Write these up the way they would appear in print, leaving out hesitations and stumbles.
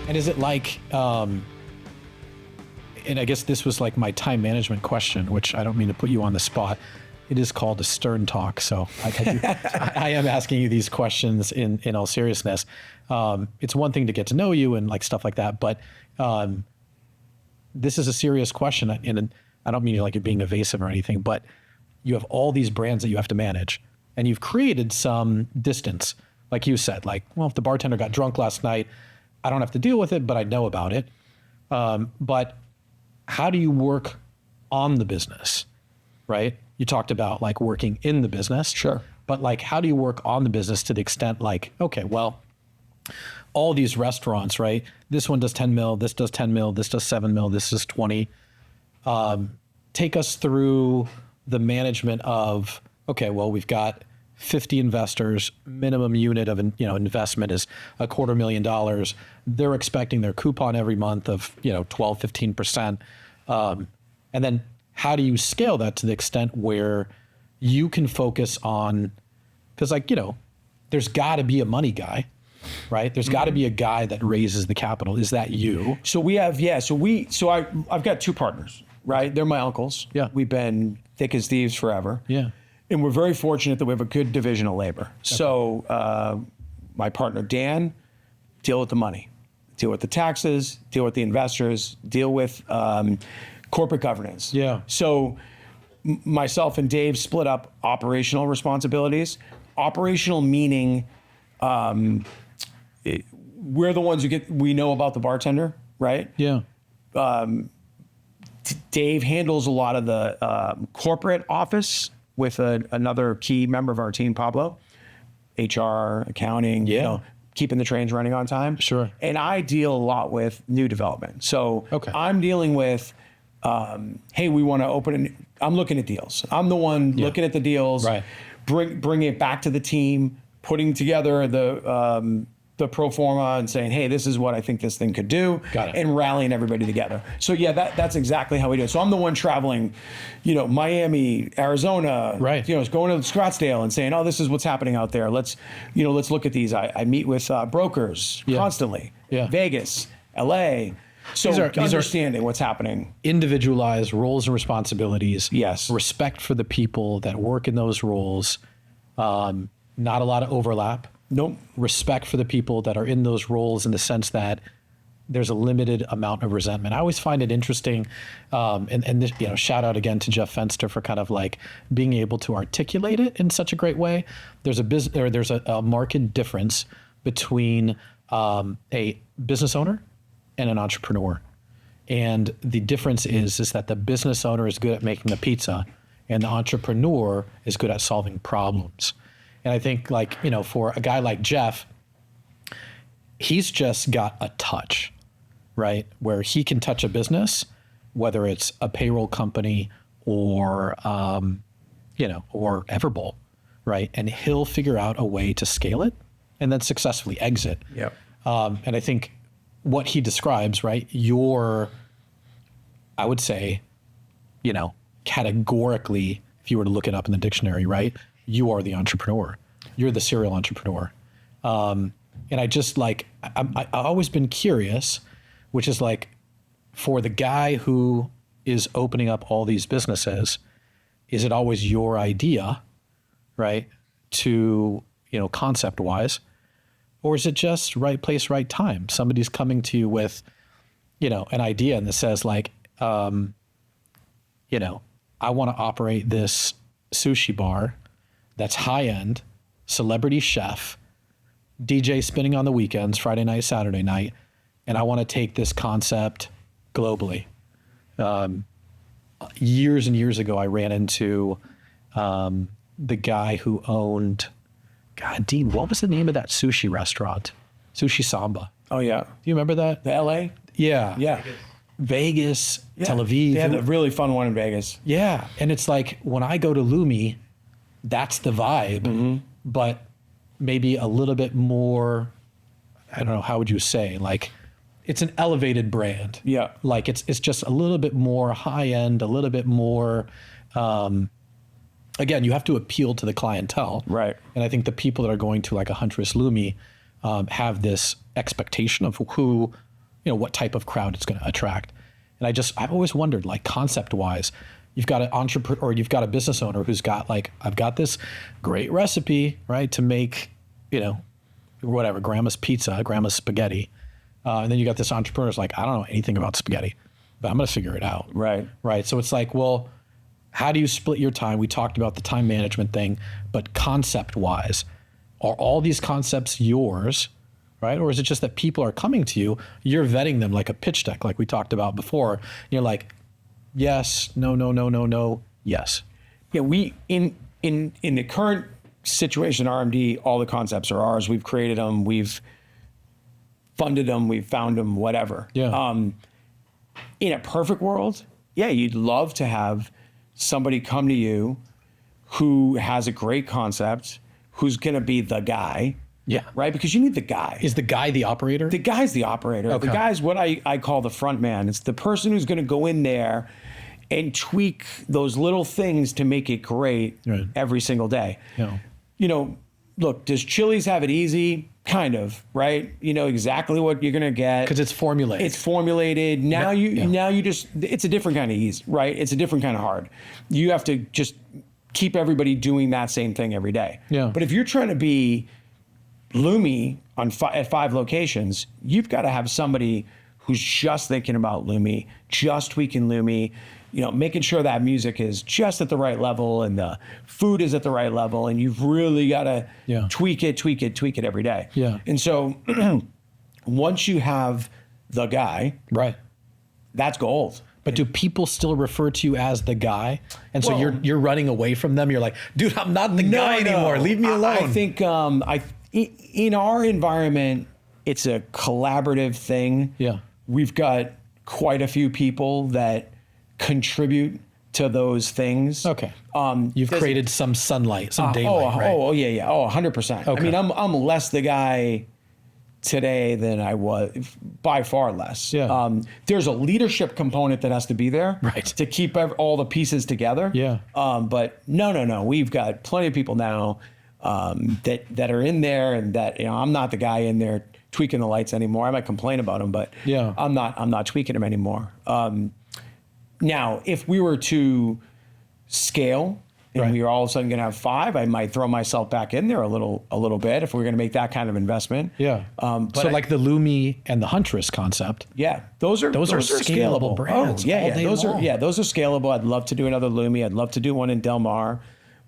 And is it like, and I guess this was like my time management question, which I don't mean to put you on the spot. It is called a stern talk. So I am asking you these questions in all seriousness. It's one thing to get to know you and like stuff like that, but this is a serious question. And I don't mean like you're being evasive or anything, but you have all these brands that you have to manage, and you've created some distance. Like you said, like, well, if the bartender got drunk last night, I don't have to deal with it, but I know about it. But how do you work on the business, right? You talked about like working in the business. Sure. But like, how do you work on the business to the extent like, okay, well, all these restaurants, right? This one does 10 mil, this does 10 mil, this does 7 mil, this is 20. Take us through the management of, okay, well, we've got 50 investors, minimum unit of investment is $250,000. They're expecting their coupon every month of 12, 15%. And then how do you scale that to the extent where you can focus on, because there's got to be a money guy, right? There's got to be a guy that raises the capital. Is that you? So we have, I've got two partners, right? They're my uncles. Yeah. We've been thick as thieves forever. Yeah. And we're very fortunate that we have a good division of labor. Okay. So my partner, Dan, deal with the money, deal with the taxes, deal with the investors, deal with corporate governance. Yeah. So myself and Dave split up operational responsibilities. Operational meaning we're the ones we know about the bartender, right? Yeah. Dave handles a lot of the corporate office with another key member of our team, Pablo, HR, accounting, keeping the trains running on time. Sure. And I deal a lot with new development. So I'm dealing with, hey, we want to open I'm looking at deals. I'm the one looking at the deals, right. Bring it back to the team, putting together the pro forma and saying, hey, this is what I think this thing could do. Got it. And rallying everybody together. So that's exactly how we do it. So I'm the one traveling, Miami, Arizona, right. Going to Scottsdale and saying, oh, this is what's happening out there. Let's look at these. I meet with brokers constantly. Yeah. Vegas, LA. So these understanding what's happening. Individualized roles and responsibilities. Yes. Respect for the people that work in those roles. Not a lot of overlap. Nope. Respect for the people that are in those roles in the sense that there's a limited amount of resentment. I always find it interesting, and this, shout out again to Jeff Fenster for kind of like being able to articulate it in such a great way. There's a marked difference between a business owner and an entrepreneur, and the difference is that the business owner is good at making the pizza, and the entrepreneur is good at solving problems. And I think for a guy like Jeff, he's just got a touch, right? Where he can touch a business, whether it's a payroll company or, or Everbowl, right? And he'll figure out a way to scale it and then successfully exit. Yep. And I think what he describes, right? I would say, categorically, if you were to look it up in the dictionary, right? You are the entrepreneur. You're the serial entrepreneur. And I just I've always been curious, which is for the guy who is opening up all these businesses, is it always your idea, right? To, concept wise, or is it just right place, right time? Somebody's coming to you with, an idea and that says I want to operate this sushi bar that's high-end, celebrity chef, DJ spinning on the weekends, Friday night, Saturday night, and I want to take this concept globally. Years and years ago, I ran into the guy who owned, God, Dean, what was the name of that sushi restaurant? Sushi Samba. Oh, yeah. Do you remember that? The LA? Yeah. Yeah. Vegas, Tel Aviv. They had a really fun one in Vegas. Yeah. And it's when I go to Lumi, that's the vibe, but maybe a little bit more, I don't know, how would you say? It's an elevated brand. Yeah. It's just a little bit more high end, a little bit more, again, you have to appeal to the clientele. Right. And I think the people that are going to a Huntress Lumi have this expectation of who what type of crowd it's going to attract. And I've always wondered, like, concept wise, you've got an entrepreneur or you've got a business owner who's got like, I've got this great recipe, right, to make, whatever, grandma's pizza, grandma's spaghetti. And then you got this entrepreneur who's like, I don't know anything about spaghetti, but I'm going to figure it out. Right. Right. So it's like, well, how do you split your time? We talked about the time management thing, but concept wise, are all these concepts yours, right? Or is it just that people are coming to you, you're vetting them like a pitch deck, like we talked about before. And you're like, yes, no, yes. Yeah, we in the current situation, RMD, all the concepts are ours. We've created them, we've funded them, we've found them, whatever. Yeah. In a perfect world, yeah, you'd love to have somebody come to you who has a great concept, who's going to be the guy. Yeah. Right? Because you need the guy. Is the guy the operator? The guy's the operator. Okay. The guy's what I call the front man. It's the person who's going to go in there and tweak those little things to make it great every single day. Yeah. Look, does Chili's have it easy? Kind of, right? You know exactly what you're going to get. Because it's formulated. It's formulated. Now you just, it's a different kind of ease, right? It's a different kind of hard. You have to just keep everybody doing that same thing every day. Yeah. But if you're trying to be Lumi at 5 locations, you've got to have somebody who's just thinking about Lumi, just tweaking Lumi, making sure that music is just at the right level and the food is at the right level, and you've really got to tweak it every day. Yeah. And so once you have the guy, right, that's gold. But do people still refer to you as the guy? And so Well, you're running away from them. You're like, dude, I'm not the guy anymore. Leave me alone. I think in our environment, it's a collaborative thing. Yeah. We've got quite a few people that contribute to those things. Okay. You've created some sunlight, some daylight, right? Oh, yeah. Oh, 100%. Okay. I mean, I'm less the guy today than I was, by far less. Yeah. There's a leadership component that has to be there, right, to keep all the pieces together. Yeah. But no. We've got plenty of people now that are in there, and that I'm not the guy in there tweaking the lights anymore. I might complain about them, but yeah, I'm not tweaking them anymore. Now, if we were to scale and we were all of a sudden going to have 5, I might throw myself back in there a little bit if we're going to make that kind of investment. Yeah. So like the Lumi and the Huntress concept. Yeah, those are scalable brands. Oh, yeah. Those are scalable. I'd love to do another Lumi. I'd love to do one in Del Mar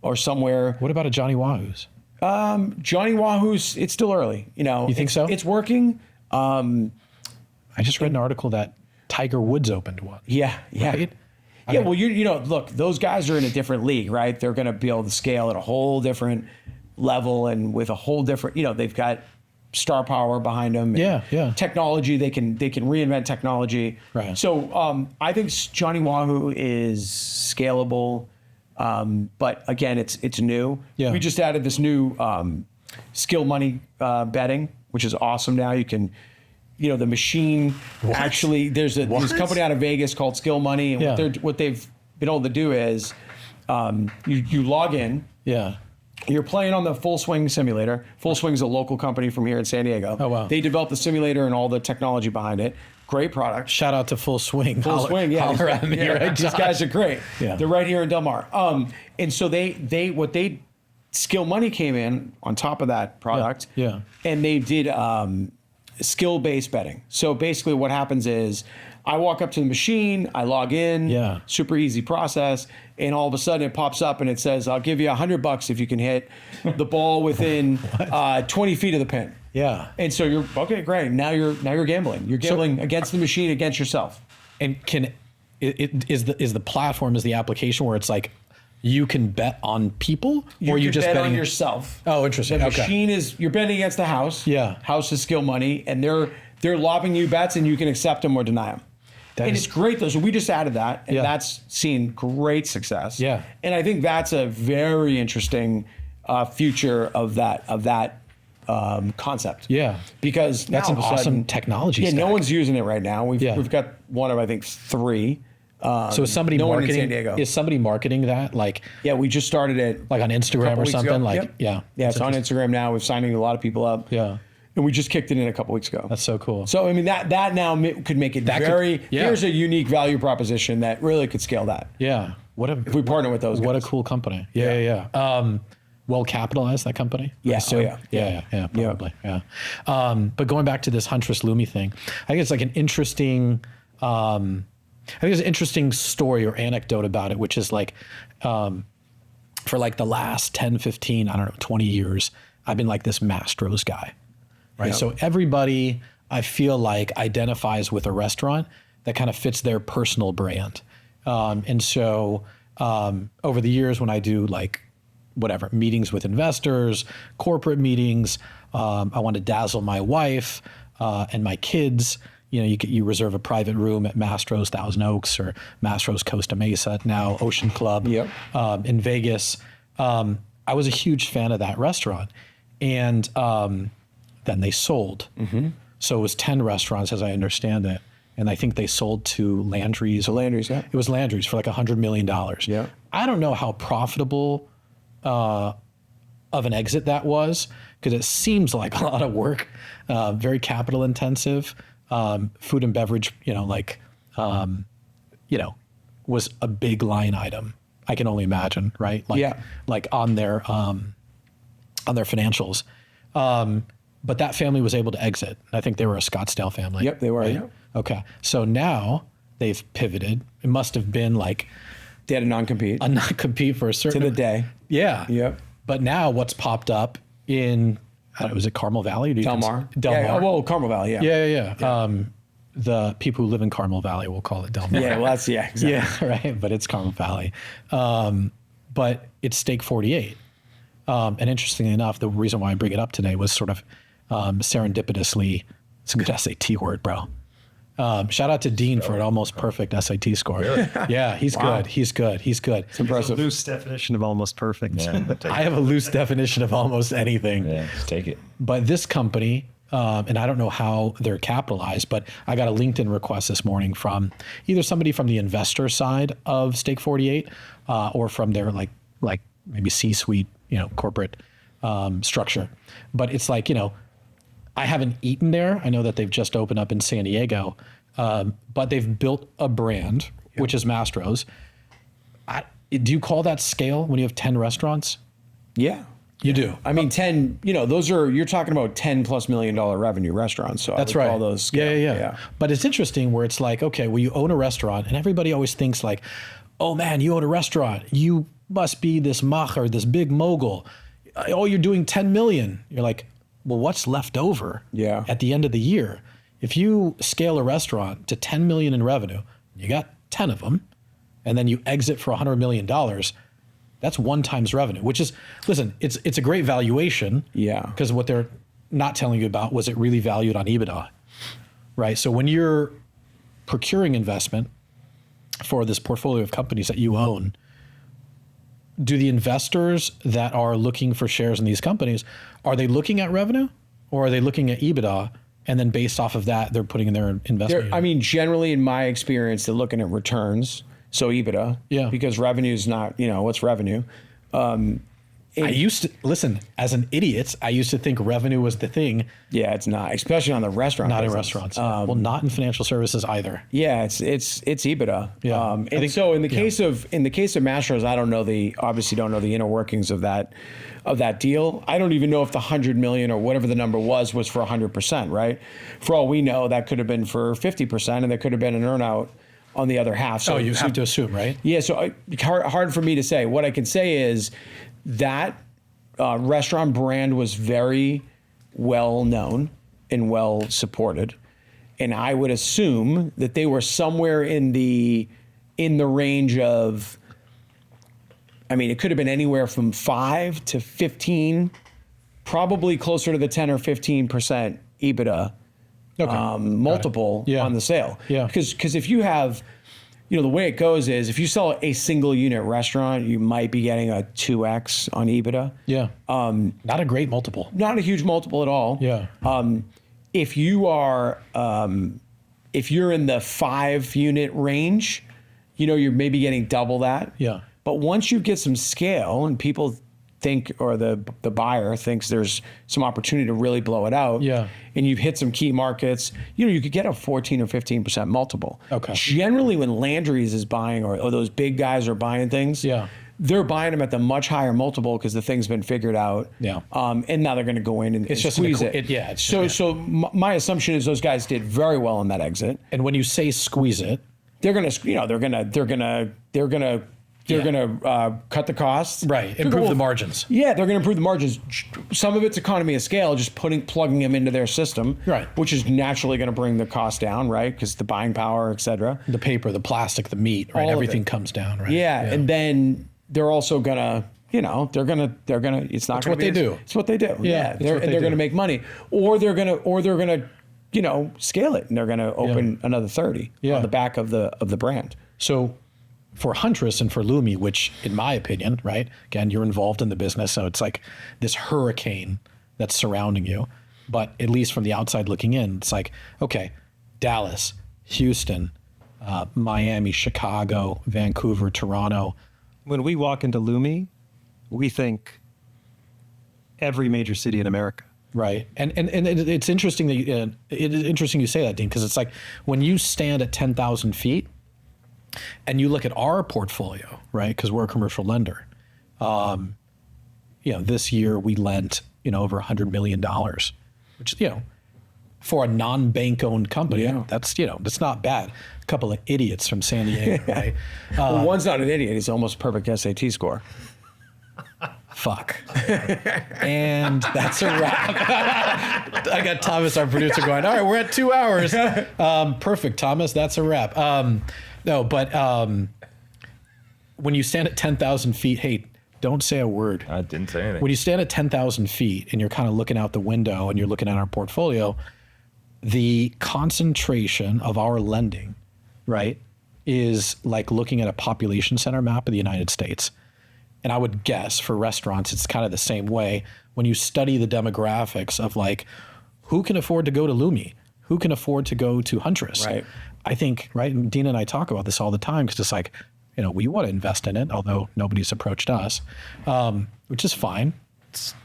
or somewhere. What about a Johnny Wahoo's? Johnny Wahoo's, it's still early. You think so? It's working. I just read an article that Tiger Woods opened one. Yeah. Right? Yeah, well, look, those guys are in a different league, right? They're going to be able to scale at a whole different level and with a whole different, they've got star power behind them. Yeah. Technology, they can reinvent technology. Right. So I think Johnny Wahoo is scalable, but again, it's new. Yeah. We just added this new skill money betting, which is awesome. Now you can. The machine actually, there's this company out of Vegas called Skill Money. And what they've been able to do is you log in. Yeah. You're playing on the Full Swing simulator. Full Swing's a local company from here in San Diego. Oh, wow. They developed the simulator and all the technology behind it. Great product. Shout out to Full Swing. Full Swing, yeah. Holler at me, right, these guys are great. Yeah. They're right here in Del Mar. And so Skill Money came in on top of that product. Yeah. And they did skill-based betting. So basically what happens is I walk up to the machine, I log in, super easy process, and all of a sudden it pops up and it says, I'll give you $100 if you can hit the ball within 20 feet of the pin. Yeah. And so you're, okay, great. Now you're gambling. You're gambling against the machine, against yourself. And is the platform, is the application where it's like, you can bet on people, or you just bet betting on yourself. Oh, interesting. The machine is, you're betting against the house. Yeah. House is Skill Money, and they're lobbing you bets, and you can accept them or deny them. It's great though. So we just added that, and that's seen great success. Yeah. And I think that's a very interesting future of that concept. Yeah. Because that's an awesome technology. Yeah. stack. No one's using it right now. We've got one of, I think, 3. So is somebody no marketing? One in San Diego. Is somebody marketing that? Like, yeah, we just started it like on Instagram or something. Ago. Like, yep. Yeah, it's on Instagram now. We've signed a lot of people up. Yeah, And we just kicked it in a couple weeks ago. That's so cool. So, I mean, that now could make it here's a unique value proposition that really could scale that. Yeah. If we partner with those guys. What a cool company. Yeah. Well capitalized, that company? Yeah. Yeah, probably. Yeah. But going back to this Huntress Lumi thing, I think it's like an interesting, story or anecdote about it, which is like, for like the last 10, 15, I don't know, 20 years, I've been like this Mastro's guy, right? Yeah. So everybody, I feel like, identifies with a restaurant that kind of fits their personal brand. And so over the years when I do like whatever, meetings with investors, corporate meetings, I want to dazzle my wife and my kids. You know, you reserve a private room at Mastro's Thousand Oaks or Mastro's Costa Mesa, now Ocean Club in Vegas. I was a huge fan of that restaurant. And then they sold. So it was 10 restaurants as I understand it. And I think they sold to Landry's. So Landry's, yeah. It was Landry's for like $100 million. Yeah. I don't know how profitable of an exit that was, because it seems like a lot of work, very capital intensive. Food and beverage, was a big line item. I can only imagine, right? Like on their financials. But that family was able to exit. I think they were a Scottsdale family. Yep, they were. Right? Yeah. Okay. So now they've pivoted. It must have been like they had a non-compete. A non-compete for a certain to the day. Yeah. Yep. But now what's popped up in, I don't know, was it Carmel Valley? Del Mar. Del Mar. Well, Carmel Valley. Yeah. Yeah. The people who live in Carmel Valley will call it Del Mar. Yeah. Well, exactly. Yeah. Right. But it's Carmel Valley. But it's Steak 48. And interestingly enough, the reason why I bring it up today was sort of serendipitously, it's a good SAT word, bro. Shout out to Dean for an almost perfect SAT score. Really? Yeah, he's good. He's good. It's impressive. A loose definition of almost perfect. Yeah, I have a loose definition of almost anything. Yeah, just take it. But this company, and I don't know how they're capitalized, but I got a LinkedIn request this morning from either somebody from the investor side of Steak 48 or from their like maybe C-suite, corporate structure. But it's like, I haven't eaten there. I know that they've just opened up in San Diego, but they've built a brand, which is Mastro's. Do you call that scale when you have 10 restaurants? Yeah. You do. I mean, 10, you're talking about $10+ million revenue restaurants. So that's I would right. call those scale. Yeah. But it's interesting where it's like, okay, well, you own a restaurant and everybody always thinks like, oh man, you own a restaurant. You must be this macher, this big mogul. Oh, you're doing 10 million. You're like, well, what's left over at the end of the year? If you scale a restaurant to 10 million in revenue, you got 10 of them, and then you exit for $100 million, that's 1 times revenue, which is, listen, it's a great valuation. Yeah. Because what they're not telling you about, was it really valued on EBITDA, right? So when you're procuring investment for this portfolio of companies that you own, do the investors that are looking for shares in these companies, are they looking at revenue or are they looking at EBITDA? And then based off of that, they're putting in their investment. I mean, generally in my experience, they're looking at returns. So EBITDA, because revenue is not, what's revenue? I used to, listen, as an idiot, I used to think revenue was the thing. Yeah, it's not, especially on the restaurant Not business. in restaurants. Well, not in financial services either. Yeah, it's EBITDA. Yeah. And so in the case of Mastro's, I obviously don't know the inner workings of that deal. I don't even know if the 100 million or whatever the number was for 100%, right? For all we know, that could have been for 50%, and there could have been an earnout on the other half. So you have to assume, right? Yeah, so hard for me to say. What I can say is that restaurant brand was very well known and well supported, and I would assume that they were somewhere in the range of, I mean, it could have been anywhere from 5 to 15, probably closer to the 10 or 15% EBITDA multiple on the sale. Yeah. Because if you have, the way it goes is if you sell a single unit restaurant, you might be getting a 2x on EBITDA. Yeah. Not a great multiple. Not a huge multiple at all. Yeah. If you are, if you're in the 5 unit range, you're maybe getting double that. Yeah. But once you get some scale and people think, or the buyer thinks there's some opportunity to really blow it out, Yeah. and you've hit some key markets, you could get a 14 or 15% multiple. Okay. Generally, when Landry's is buying, or those big guys are buying things, Yeah. they're buying them at the much higher multiple because the thing's been figured out. Yeah. And now they're going to go in and It's just an squeeze equi- it. yeah, it's- So, yeah. so my assumption is those guys did very well on that exit. And when you say squeeze it, They're going to, they're going to cut the costs. right, They're improve gonna- the margins. Yeah, they're going to improve the margins. Some of it's economy of scale, just plugging them into their system, Right. which is naturally going to bring the cost down, right? Because the buying power, et cetera. The paper, the plastic, the meat, right? All of Everything it. comes down, right? Yeah, and then they're also going to, they're going to. It's not That's going what they do. It's what they do. Yeah, that's they're what they they're do. going to make money, or they're going to, scale it, and they're going to open another 30 Yeah. on the back of the brand. So for Huntress and for Lumi, which in my opinion, right, again, you're involved in the business, so it's like this hurricane that's surrounding you. But at least from the outside looking in, it's like, okay, Dallas, Houston, Miami, Chicago, Vancouver, Toronto. When we walk into Lumi, we think every major city in America. Right, and it's interesting that you say that, Dean, because it's like when you stand at 10,000 feet, and you look at our portfolio, right? Because we're a commercial lender. This year we lent over $100 million, which for a non-bank owned company, Yeah. that's not bad. A couple of idiots from San Diego, right? Well, one's not an idiot; he's almost perfect SAT score. Fuck. And that's a wrap. I got Thomas, our producer, going, all right, we're at 2 hours. Perfect, Thomas, that's a wrap. No, but when you stand at 10,000 feet, hey, don't say a word. I didn't say anything. When you stand at 10,000 feet and you're kind of looking out the window and you're looking at our portfolio, the concentration of our lending, right, is like looking at a population center map of the United States. And I would guess for restaurants, it's kind of the same way. When you study the demographics of like, who can afford to go to Lumi? Who can afford to go to Huntress? Right. I think, right, and Dina and I talk about this all the time because it's like, we want to invest in it, although nobody's approached us, which is fine. It's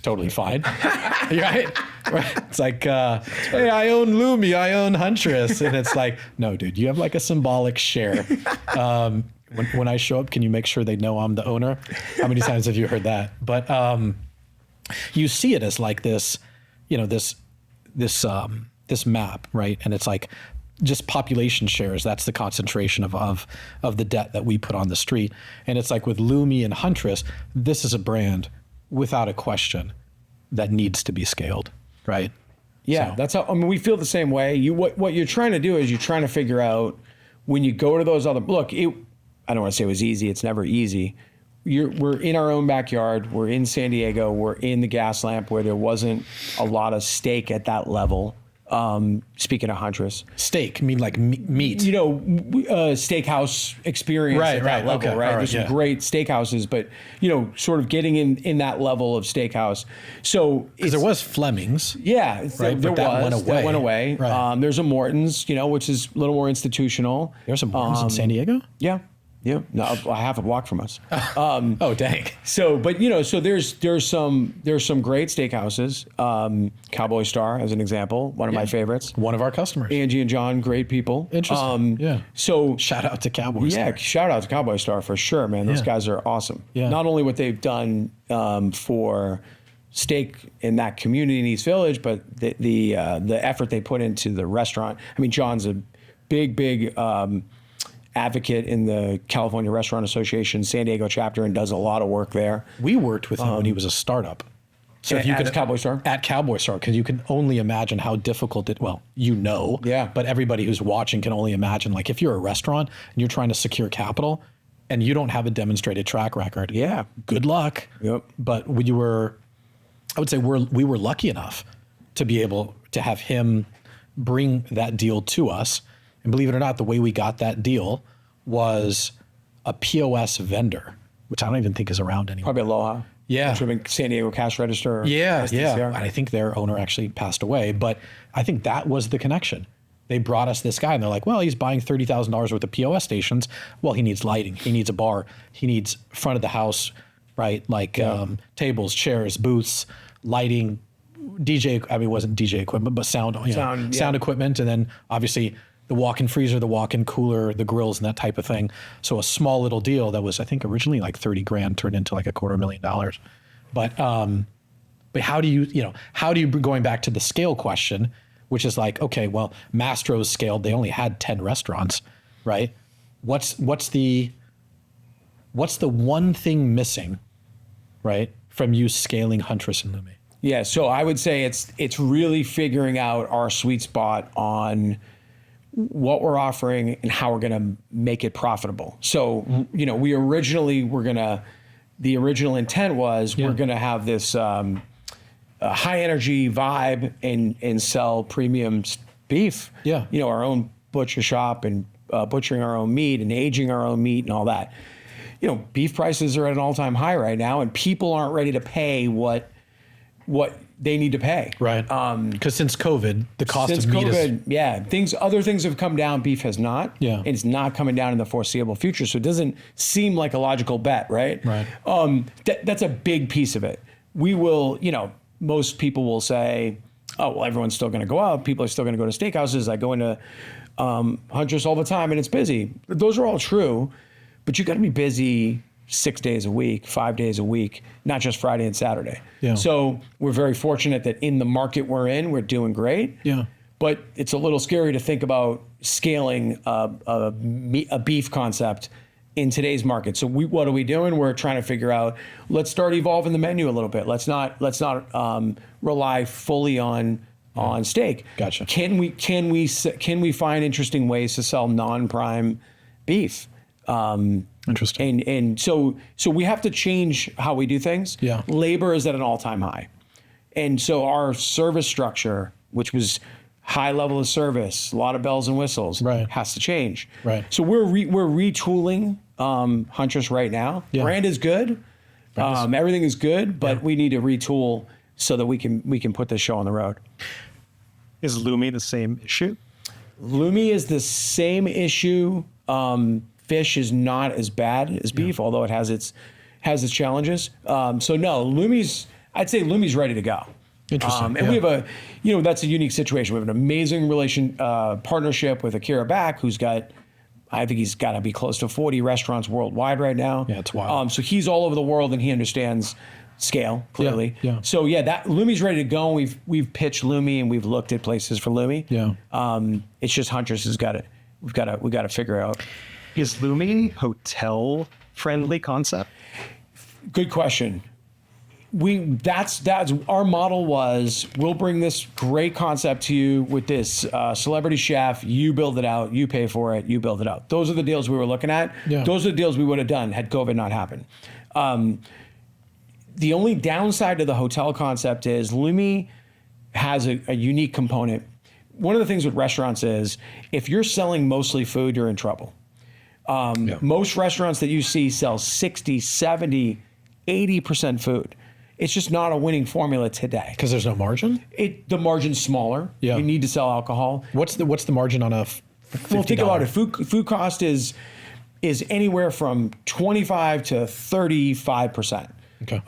totally fine. right? It's like, hey, I own Lumi, I own Huntress. And it's like, no, dude, you have like a symbolic share. When I show up, can you make sure they know I'm the owner? How many times have you heard that? But you see it as like this, this map, right? And it's like just population shares. That's the concentration of the debt that we put on the street. And it's like with Lumi and Huntress, this is a brand without a question that needs to be scaled, right? Yeah, So- that's how. I mean, we feel the same way. What you're trying to do is you're trying to figure out when you go to those other. Look, I don't want to say it was easy. It's never easy. We're in our own backyard. We're in San Diego. We're in the gas lamp where there wasn't a lot of stake at that level. Speaking of Huntress, Steak, I mean like meat. steakhouse experience Right, at that right, level, okay, right? all right, There's some yeah. great steakhouses, but sort of getting in that level of steakhouse. So Because there was Fleming's. yeah, Right, there but that was. went That away. went away. Right. There's a Morton's, which is a little more institutional. There's some Morton's in San Diego? Yeah. Yeah. No, a half a block from us. Oh, dang. So there's some great steakhouses. Cowboy Star, as an example, one of my favorites. One of our customers. Angie and John, great people. Interesting. Yeah. So Shout out to Cowboys. yeah, shout out to Cowboy Star for sure, man. Those Yeah. guys are awesome. Yeah. Not only what they've done for steak in that community in East Village, but the effort they put into the restaurant. I mean, John's a big advocate in the California Restaurant Association San Diego chapter and does a lot of work there. We worked with him when he was a startup. So if you At could Cowboy Star? At Cowboy Star, because you can only imagine how difficult it. Well, Yeah. But everybody who's watching can only imagine. Like if you're a restaurant and you're trying to secure capital, and you don't have a demonstrated track record. Yeah. Good luck. Yep. But I would say we were lucky enough to be able to have him bring that deal to us. And believe it or not, the way we got that deal was a POS vendor, which I don't even think is around anymore. Probably Aloha. Yeah. Which would have been San Diego Cash Register. or Yeah. SDCR. And I think their owner actually passed away, but I think that was the connection. They brought us this guy and they're like, well, he's buying $30,000 worth of POS stations. Well, he needs lighting. He needs a bar. He needs front of the house right? Like tables, chairs, booths, lighting, DJ. I mean, it wasn't DJ equipment, but sound equipment, and then obviously the walk-in freezer, the walk-in cooler, the grills, and that type of thing. So a small little deal that was, I think, originally like 30 grand turned into like $250,000. But how do you going back to the scale question, which is like, okay, well, Mastro's scaled, they only had 10 restaurants, right? What's the one thing missing, right, from you scaling Huntress and Lumi? Yeah, so I would say it's really figuring out our sweet spot on what we're offering and how we're going to make it profitable. So, we originally the original intent was we're going to have this high energy vibe and sell premium beef. Yeah. Our own butcher shop and butchering our own meat and aging our own meat and all that. Beef prices are at an all-time high right now, and people aren't ready to pay what they need to pay. Right. Because since COVID, the cost of meat is... other things have come down. Beef has not. Yeah. And it's not coming down in the foreseeable future. So it doesn't seem like a logical bet, right? Right. That's a big piece of it. We will, most people will say, oh, well, everyone's still going to go out. People are still going to go to steakhouses. I go into Huntress all the time and it's busy. Those are all true, but you got to be busy 6 days a week, 5 days a week, not just Friday and Saturday. Yeah. So we're very fortunate that in the market we're in, we're doing great. Yeah. But it's a little scary to think about scaling a beef concept in today's market. So what are we doing? We're trying to figure out, let's start evolving the menu a little bit. Let's not rely fully on steak. Gotcha. Can we find interesting ways to sell non-prime beef? Interesting. And so we have to change how we do things. Yeah. Labor is at an all-time high. And so our service structure, which was high level of service, a lot of bells and whistles, right, has to change. Right. So we're retooling Huntress right now. Yeah. Brand is good. Everything is good, but we need to retool so that we can put this show on the road. Is Lumi the same issue? Lumi is the same issue. Fish is not as bad as beef, although it has its challenges. So no, I'd say Lumi's ready to go. Interesting. And we have that's a unique situation. We have an amazing partnership with Akira Back, I think he's got to be close to 40 restaurants worldwide right now. Yeah, it's wild. So he's all over the world and he understands scale clearly. Yeah. So that Lumi's ready to go. We've pitched Lumi and we've looked at places for Lumi. Yeah. It's just Huntress has got it. We've got to figure out. Is Lumi hotel friendly concept? Good question. That's our model was, we'll bring this great concept to you with this celebrity chef, you build it out, you pay for it, you build it out. Those are the deals we were looking at. Yeah. Those are the deals we would have done had COVID not happened. The only downside to the hotel concept is Lumi has a unique component. One of the things with restaurants is if you're selling mostly food, you're in trouble. Most restaurants that you see sell 60, 70, 80% food. It's just not a winning formula today. Because there's no margin? The margin's smaller. Yeah. You need to sell alcohol. What's the margin on a $50? Well, think about it. Food cost is anywhere from 25 to 35%. Okay.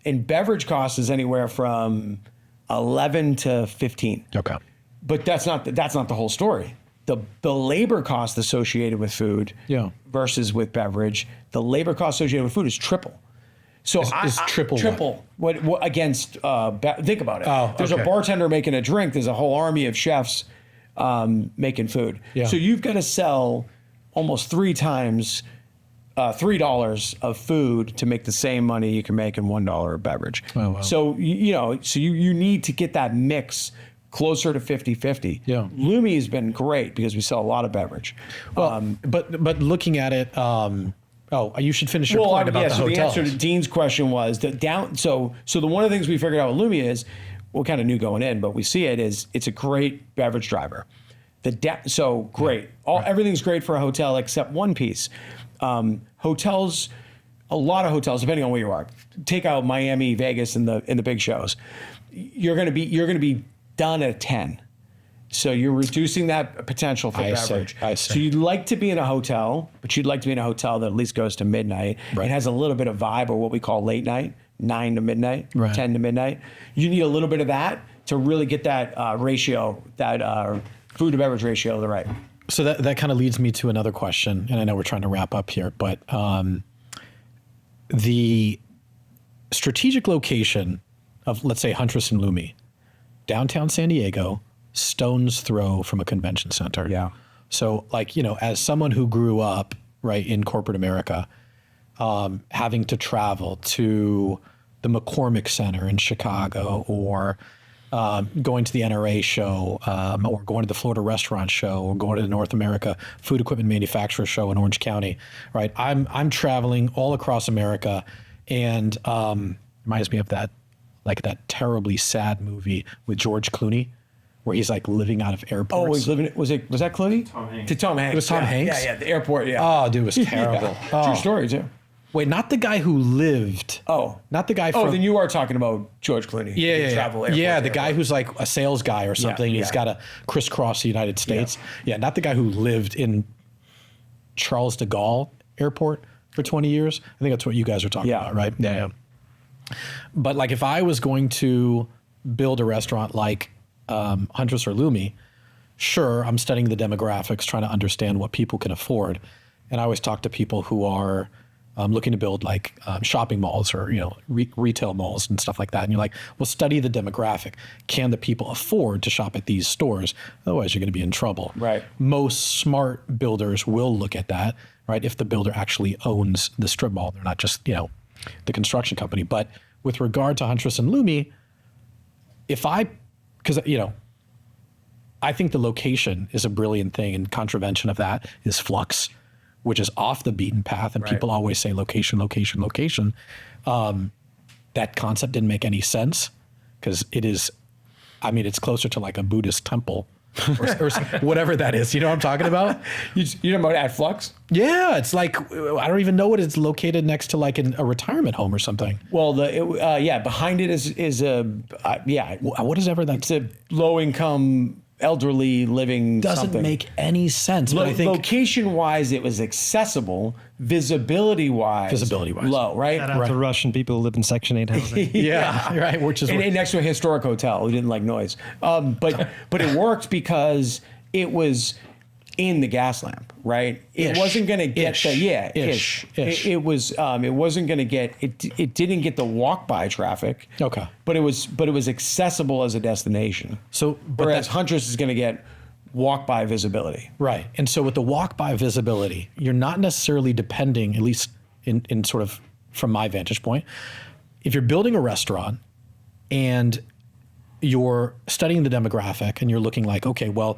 And beverage cost is anywhere from 11 to 15. Okay. But that's not the whole story. The labor cost associated with food versus with beverage, the labor cost associated with food is triple. So is triple what against think about it. Oh, there's okay. a bartender making a drink. There's a whole army of chefs making food. Yeah. So you've got to sell almost 3 times $3 of food to make the same money you can make in $1 of beverage. Oh, wow. So you need to get that mix closer to 50-50. Yeah. Lumi has been great because we sell a lot of beverage. Well, but looking at it, you should finish your point about the hotels. The answer to Dean's question was that So one of the things we figured out with Lumi is, we kind of knew going in, but we see it is it's a great beverage driver. Great. Everything's great for a hotel except one piece. Hotels, a lot of hotels, depending on where you are, take out Miami, Vegas, and the big shows. You're going to be done at 10. So you're reducing that potential for I see, beverage. I see. So you'd like to be in a hotel, but you'd like to be in a hotel that at least goes to midnight. Right. It has a little bit of vibe of what we call late night, 9 to midnight, Right. 10 to midnight. You need a little bit of that to really get that ratio, that food to beverage ratio the right. So that kind of leads me to another question, and I know we're trying to wrap up here, but the strategic location of, let's say, Huntress and Lumi, downtown San Diego, stone's throw from a convention center. Yeah. So, like, as someone who grew up right in corporate America, having to travel to the McCormick Center in Chicago, or going to the NRA show, or going to the Florida Restaurant Show, or going to the North America Food Equipment Manufacturer Show in Orange County, right? I'm traveling all across America, and reminds me of that terribly sad movie with George Clooney, where he's like living out of airports. Oh, he's living. Was that Clooney? Tom Hanks. To Tom Hanks. It was Tom Hanks? Yeah, the airport. Yeah. Oh, dude, it was terrible. Yeah. True Oh. story too. Wait, not the guy who lived. Oh. Not the guy from. Oh, then you are talking about George Clooney. Yeah, The yeah, travel yeah. airport, Yeah, the airport. guy who's like a sales guy or something. He's yeah. got to crisscross the United States. Yeah, not the guy who lived in Charles de Gaulle Airport for 20 years. I think that's what you guys are talking Yeah. about, right? Yeah. But like, if I was going to build a restaurant like Huntress or Lumi, sure, I'm studying the demographics, trying to understand what people can afford. And I always talk to people who are looking to build like shopping malls or retail malls and stuff like that. And you're like, well, study the demographic. Can the people afford to shop at these stores? Otherwise, you're going to be in trouble. Right. Most smart builders will look at that, right? If the builder actually owns the strip mall, they're not just the construction company. But with regard to Huntress and Lumi, because I think the location is a brilliant thing, and contravention of that is Flux, which is off the beaten path. And Right. people always say location, location, location. That concept didn't make any sense because it's closer to like a Buddhist temple or whatever that is. You know what I'm talking about? You know about at Flux? Yeah, it's like, I don't even know what it's located next to, like a retirement home or something. Well, behind it is a What is ever that? it's a low income elderly living. Doesn't something. make any sense. But I think Location wise, it was accessible. Visibility wise, low, right? Shout out to Russian people who live in Section 8 housing. yeah, right. Which is And next to a historic hotel who didn't like noise. But it worked because it was in the gas lamp, right? It Ish. wasn't going to get Ish. the Ish. It was. It wasn't going to get it. It didn't get the walk by traffic. Okay. But it was accessible as a destination. So, but Whereas Huntress is going to get walk by visibility. right. And so with the walk by visibility, you're not necessarily depending, at least in sort of from my vantage point, if you're building a restaurant and you're studying the demographic and you're looking like, okay, well,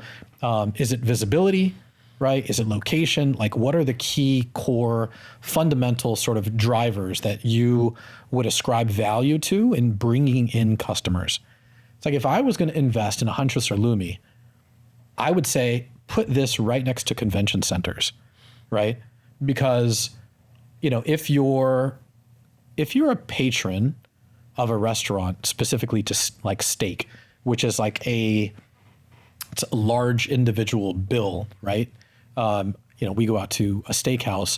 is it visibility, right? Is it location? Like, what are the key core fundamental sort of drivers that you would ascribe value to in bringing in customers? It's like, if I was going to invest in a Huntress or Lumi, I would say put this right next to convention centers, right? Because, if you're a patron of a restaurant, specifically to like steak, which is like it's a large individual bill, right? We go out to a steakhouse,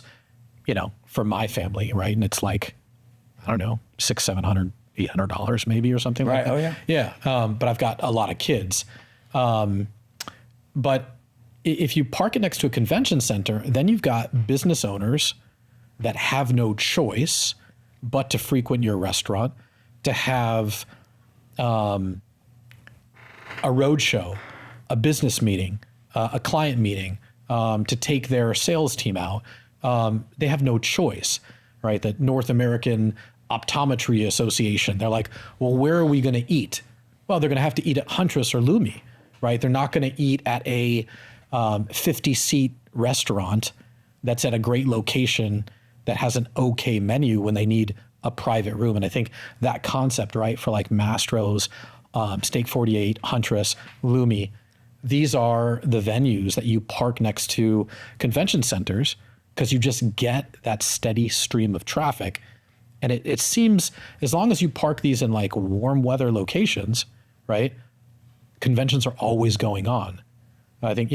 for my family, right? And it's like, I don't know, $600, $700, $800 maybe or something like Right. that. Oh, yeah. Yeah. But I've got a lot of kids. But if you park it next to a convention center, then you've got business owners that have no choice but to frequent your restaurant, to have a road show, a business meeting, a client meeting, to take their sales team out. They have no choice, right? The North American Optometry Association, they're like, well, where are we going to eat? Well, they're going to have to eat at Huntress or Lumi, right? They're not going to eat at a 50-seat restaurant that's at a great location that has an okay menu when they need a private room. And I think that concept, right, for like Mastro's, Steak 48, Huntress, Lumi, these are the venues that you park next to convention centers because you just get that steady stream of traffic. And it seems, as long as you park these in like warm weather locations, right, conventions are always going on. I think,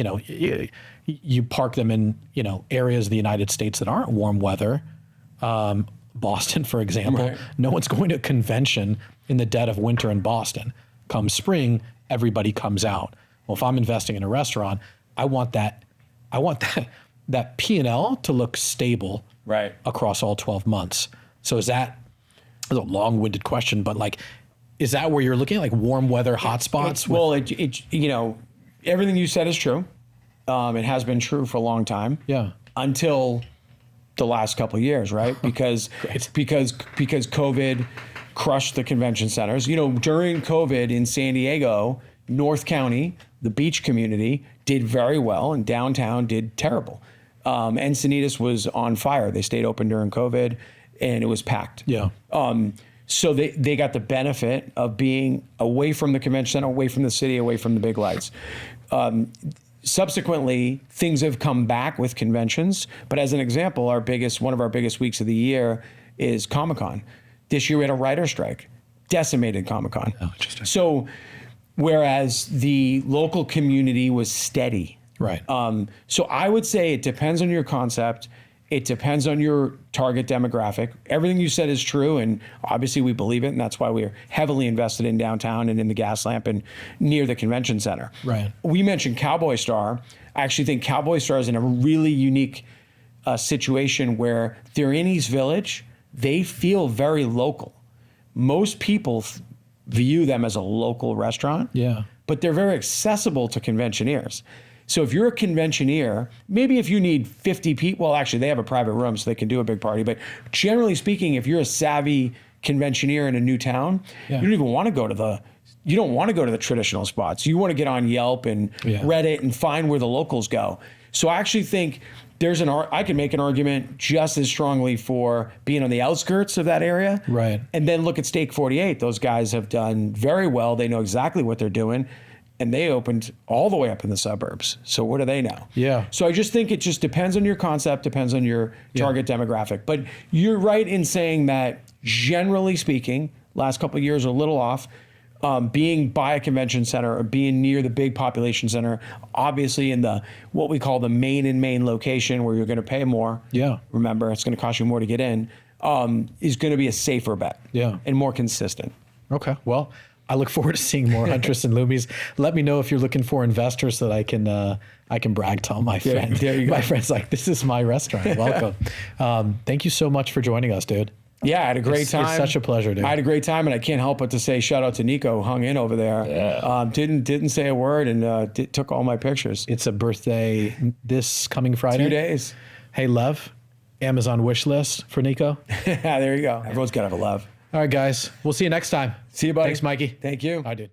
you park them in, areas of the United States that aren't warm weather. Boston, for example, Right. no one's going to a convention in the dead of winter in Boston. Come spring, everybody comes out. Well, if I'm investing in a restaurant, I want that P&L to look stable Right. across all 12 months. So that's a long-winded question, but like, is that where you're looking at, like warm weather hotspots? Well, everything you said is true. It has been true for a long time. Yeah. Until the last couple of years, right? Because COVID crushed the convention centers. During COVID in San Diego, North County, the beach community did very well, and downtown did terrible. Encinitas was on fire. They stayed open during COVID, and it was packed. Yeah. So they got the benefit of being away from the convention center, away from the city, away from the big lights. Subsequently, things have come back with conventions. But as an example, one of our biggest weeks of the year is Comic-Con. This year we had a writer strike, decimated Comic-Con. Oh, interesting. So whereas the local community was steady. Right. So I would say it depends on your concept. It depends on your target demographic. Everything you said is true, and obviously we believe it, and that's why we're heavily invested in downtown and in the gas lamp and near the convention center. Right. We mentioned Cowboy Star. I actually think Cowboy Star is in a really unique situation where they're in East Village. They feel very local. Most people view them as a local restaurant, Yeah. but they're very accessible to conventioneers. So if you're a conventioneer, maybe if you need 50 people, well, actually they have a private room so they can do a big party. But generally speaking, if you're a savvy conventioneer in a new town, Yeah. you don't even want to go to the traditional spots. You want to get on Yelp and Yeah. Reddit and find where the locals go. So I actually think I can make an argument just as strongly for being on the outskirts of that area. Right. And then look at Steak 48. Those guys have done very well. They know exactly what they're doing. And they opened all the way up in the suburbs. So what do they know? Yeah. So I just think it just depends on your concept, depends on your target demographic. But you're right in saying that generally speaking, last couple of years are a little off. Being by a convention center or being near the big population center, obviously in the what we call the main location where you're going to pay more. Yeah. Remember, it's going to cost you more to get in. Is going to be a safer bet. Yeah. And more consistent. Okay. Well, I look forward to seeing more Huntress and Loomies. Let me know if you're looking for investors so that I can brag to all my friends. There you go. My friends like, this is my restaurant. Welcome. Thank you so much for joining us, dude. Yeah, I had a great time. It's such a pleasure, dude. I had a great time, and I can't help but to say shout out to Nico, who hung in over there. Yeah. Didn't say a word and took all my pictures. It's a birthday this coming Friday. 2 days. Hey, love, Amazon wish list for Nico. There you go. Everyone's got to have a love. All right, guys. We'll see you next time. See you, buddy. Thanks, Mikey. Thank you. Bye, dude.